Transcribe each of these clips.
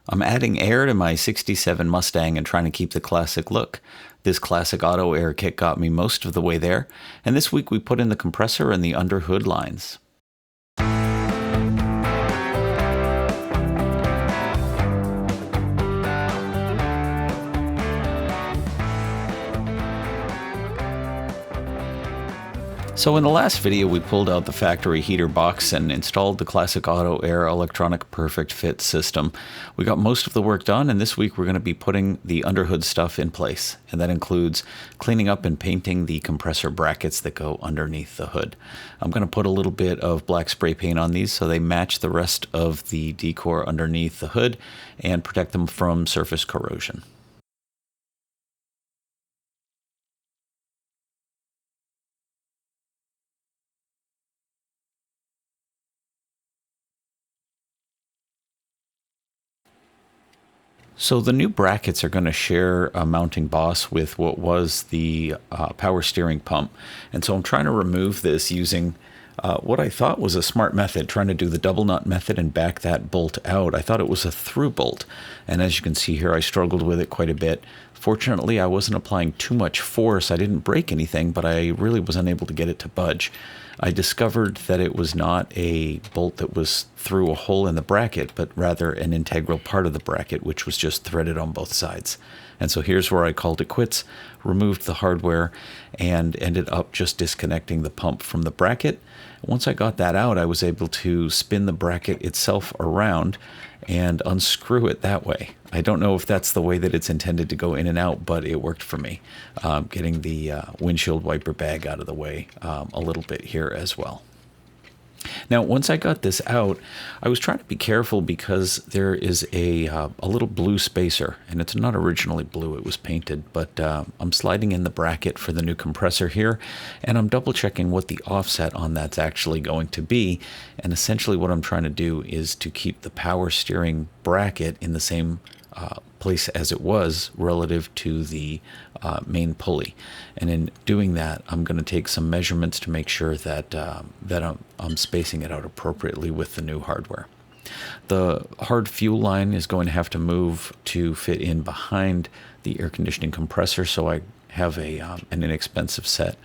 I'm adding air to my 67 Mustang and trying to keep the classic look. This classic auto air kit got me most of the way there, and this week we put in the compressor and the under hood lines. So in the last video, we pulled out the factory heater box and installed the classic auto air electronic perfect fit system. We got most of the work done, and this week we're going to be putting the underhood stuff in place. And that includes cleaning up and painting the compressor brackets that go underneath the hood. I'm going to put a little bit of black spray paint on these so they match the rest of the decor underneath the hood and protect them from surface corrosion. So the new brackets are going to share a mounting boss with what was the power steering pump. And so I'm trying to remove this using what I thought was a smart method, trying to do the double nut method and back that bolt out. I thought it was a through bolt. And as you can see here, I struggled with it quite a bit. Fortunately, I wasn't applying too much force. I didn't break anything, but I really was unable to get it to budge. I discovered that it was not a bolt that was through a hole in the bracket, but rather an integral part of the bracket, which was just threaded on both sides. And so here's where I called it quits, removed the hardware, and ended up just disconnecting the pump from the bracket. Once I got that out, I was able to spin the bracket itself around and unscrew it that way. I don't know if that's the way that it's intended to go in and out, but it worked for me, getting the windshield wiper bag out of the way a little bit here as well. Now, once I got this out, I was trying to be careful because there is a little blue spacer, and it's not originally blue, it was painted, but I'm sliding in the bracket for the new compressor here, and I'm double checking what the offset on that's actually going to be, and essentially what I'm trying to do is to keep the power steering bracket in the same place as it was relative to the main pulley. And in doing that, I'm going to take some measurements to make sure that I'm spacing it out appropriately with the new hardware. The hard fuel line is going to have to move to fit in behind the air conditioning compressor, so I have an inexpensive set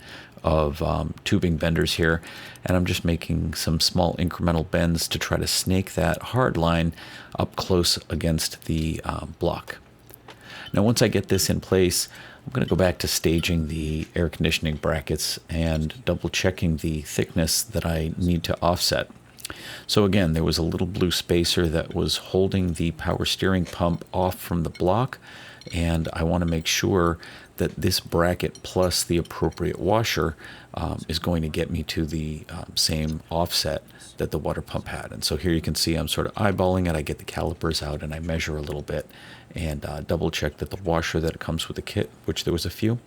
of tubing benders here, and I'm just making some small incremental bends to try to snake that hard line up close against the block. Now once I get this in place, I'm going to go back to staging the air conditioning brackets and double checking the thickness that I need to offset. So again, there was a little blue spacer that was holding the power steering pump off from the block, and I want to make sure that this bracket plus the appropriate washer is going to get me to the same offset that the water pump had. And so here you can see I'm sort of eyeballing it. I get the calipers out and I measure a little bit and double check that the washer that comes with the kit, which there was a few,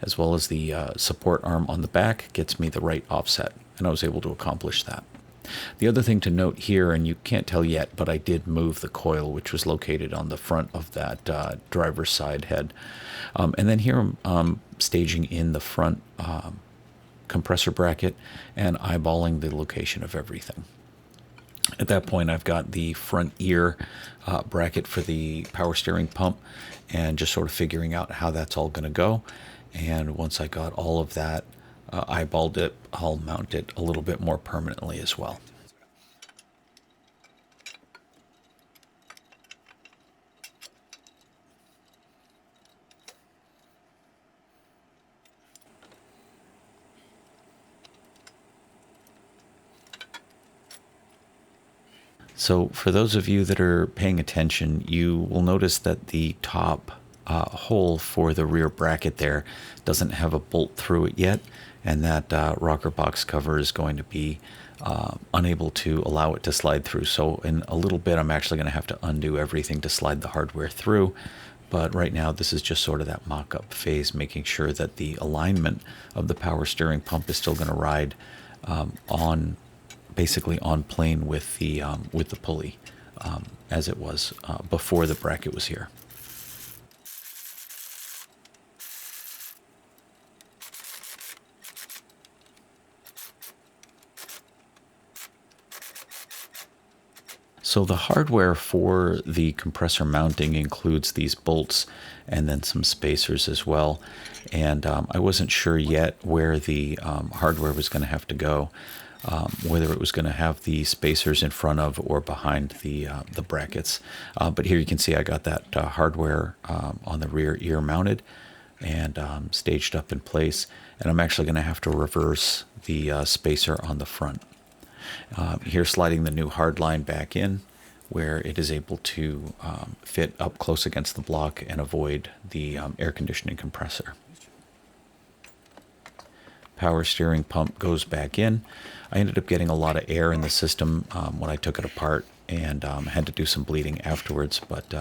as well as the support arm on the back, gets me the right offset. And I was able to accomplish that. The other thing to note here, and you can't tell yet, but I did move the coil, which was located on the front of that driver's side head. And then here I'm staging in the front compressor bracket and eyeballing the location of everything. At that point, I've got the front ear bracket for the power steering pump and just sort of figuring out how that's all going to go. And once I got all of that eyeballed it, I'll mount it a little bit more permanently as well. So for those of you that are paying attention, you will notice that the top hole for the rear bracket there doesn't have a bolt through it yet, and that rocker box cover is going to be unable to allow it to slide through. So in a little bit, I'm actually going to have to undo everything to slide the hardware through. But right now, this is just sort of that mock-up phase, making sure that the alignment of the power steering pump is still going to ride basically on plane with the pulley as it was before the bracket was here. So the hardware for the compressor mounting includes these bolts and then some spacers as well. And I wasn't sure yet where the hardware was going to have to go, whether it was going to have the spacers in front of or behind the brackets. But here you can see I got that hardware on the rear ear mounted and staged up in place. And I'm actually going to have to reverse the spacer on the front. Here, sliding the new hard line back in where it is able to fit up close against the block and avoid the air conditioning compressor. Power steering pump goes back in. I ended up getting a lot of air in the system when I took it apart and had to do some bleeding afterwards, but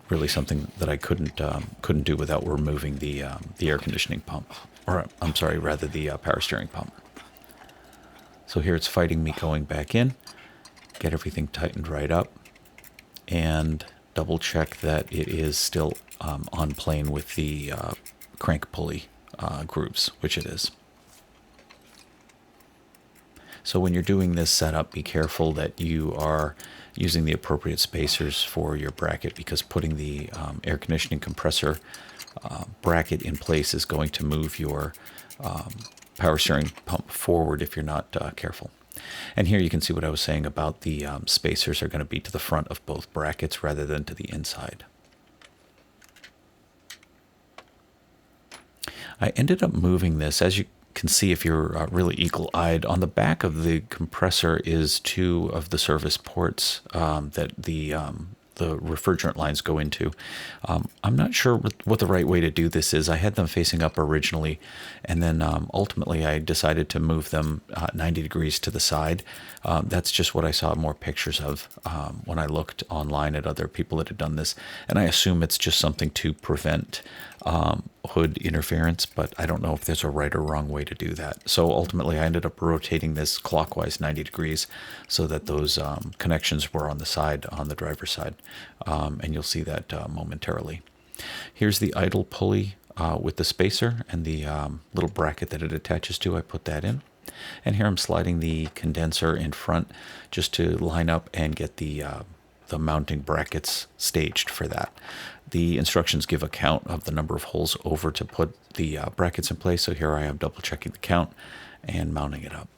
really something that I couldn't do without removing the air conditioning pump, or I'm sorry, rather the power steering pump. So here it's fighting me going back in, get everything tightened right up, and double check that it is still on plane with the crank pulley grooves, which it is. So when you're doing this setup, be careful that you are using the appropriate spacers for your bracket, because putting the air conditioning compressor bracket in place is going to move your power steering pump forward if you're not careful. And here you can see what I was saying about the spacers are going to be to the front of both brackets rather than to the inside. I ended up moving this, as you can see if you're really eagle-eyed. On the back of the compressor is two of the service ports that the refrigerant lines go into. I'm not sure what the right way to do this is. I had them facing up originally, and then ultimately I decided to move them 90 degrees to the side. That's just what I saw more pictures of when I looked online at other people that had done this, and I assume it's just something to prevent hood interference, but I don't know if there's a right or wrong way to do that. So ultimately I ended up rotating this clockwise 90 degrees so that those connections were on the side, on the driver's side, and you'll see that momentarily. Here's the idle pulley with the spacer and the little bracket that it attaches to. I put that in. And here I'm sliding the condenser in front just to line up and get the mounting brackets staged for that. The instructions give a count of the number of holes over to put the brackets in place. So here I am double checking the count and mounting it up.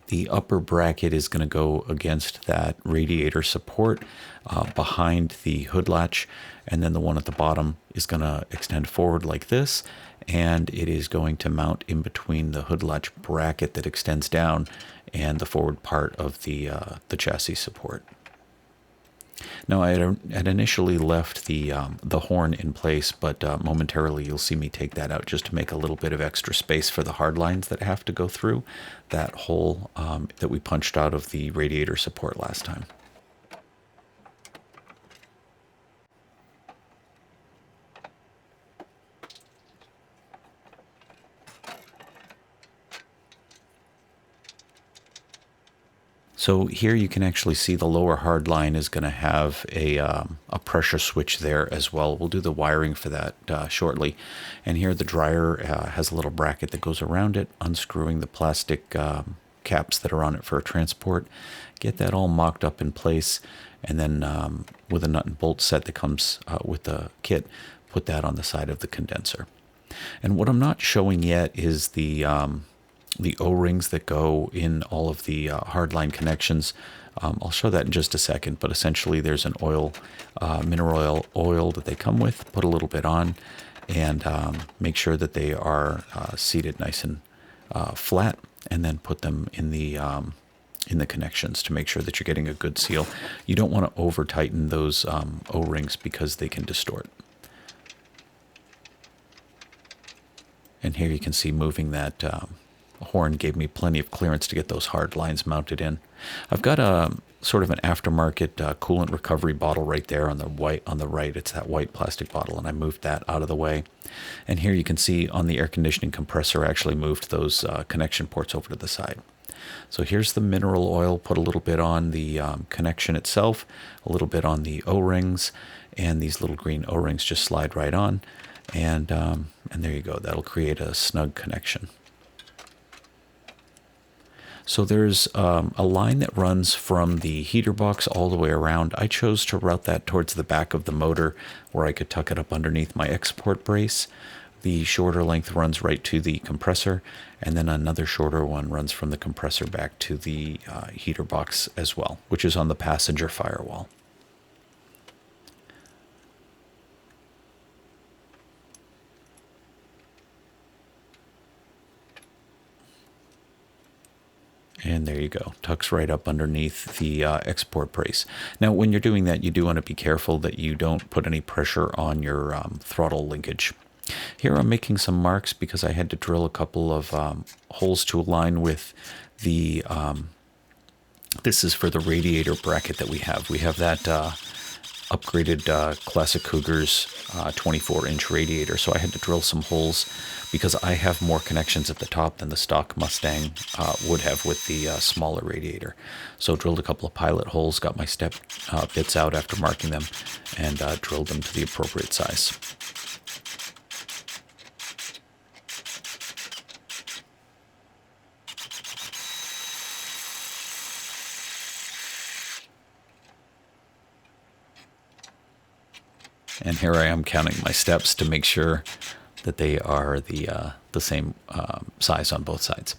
The upper bracket is going to go against that radiator support behind the hood latch, and then the one at the bottom is going to extend forward like this, and it is going to mount in between the hood latch bracket that extends down and the forward part of the chassis support. Now, I had initially left the horn in place, but momentarily you'll see me take that out just to make a little bit of extra space for the hard lines that have to go through that hole that we punched out of the radiator support last time. So here you can actually see the lower hard line is going to have a pressure switch there as well. We'll do the wiring for that shortly. And here the dryer has a little bracket that goes around it, unscrewing the plastic caps that are on it for transport. Get that all mocked up in place, and then with a nut and bolt set that comes with the kit, put that on the side of the condenser. And what I'm not showing yet is the O-rings that go in all of the hardline connections. I'll show that in just a second, but essentially there's an oil, mineral oil that they come with. Put a little bit on and make sure that they are seated nice and flat, and then put them in the connections to make sure that you're getting a good seal. You don't want to over tighten those O-rings because they can distort. And here you can see moving that horn gave me plenty of clearance to get those hard lines mounted in. I've got a sort of an aftermarket coolant recovery bottle right there on the right. It's that white plastic bottle, and I moved that out of the way. And here you can see on the air conditioning compressor, I actually moved those connection ports over to the side. So here's the mineral oil. Put a little bit on the connection itself, a little bit on the O-rings, and these little green O-rings just slide right on. And there you go. That'll create a snug connection. So there's a line that runs from the heater box all the way around. I chose to route that towards the back of the motor where I could tuck it up underneath my export brace. The shorter length runs right to the compressor, and then another shorter one runs from the compressor back to the heater box as well, which is on the passenger firewall. And there you go, tucks right up underneath the export brace. Now, when you're doing that, you do want to be careful that you don't put any pressure on your throttle linkage. Here I'm making some marks because I had to drill a couple of holes to align with the, this is for the radiator bracket that we have. We have that upgraded Classic Cougar's 24-inch radiator, so I had to drill some holes because I have more connections at the top than the stock Mustang would have with the smaller radiator. So drilled a couple of pilot holes, got my step bits out after marking them, and drilled them to the appropriate size. And here I am counting my steps to make sure that they are the same size on both sides.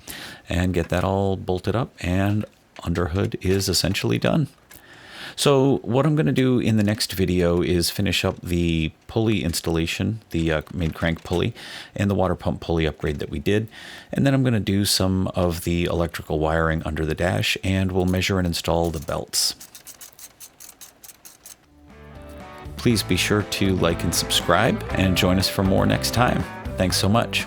And get that all bolted up, and underhood is essentially done. So what I'm going to do in the next video is finish up the pulley installation, the main crank pulley, and the water pump pulley upgrade that we did. And then I'm going to do some of the electrical wiring under the dash, and we'll measure and install the belts. Please be sure to like and subscribe, and join us for more next time. Thanks so much.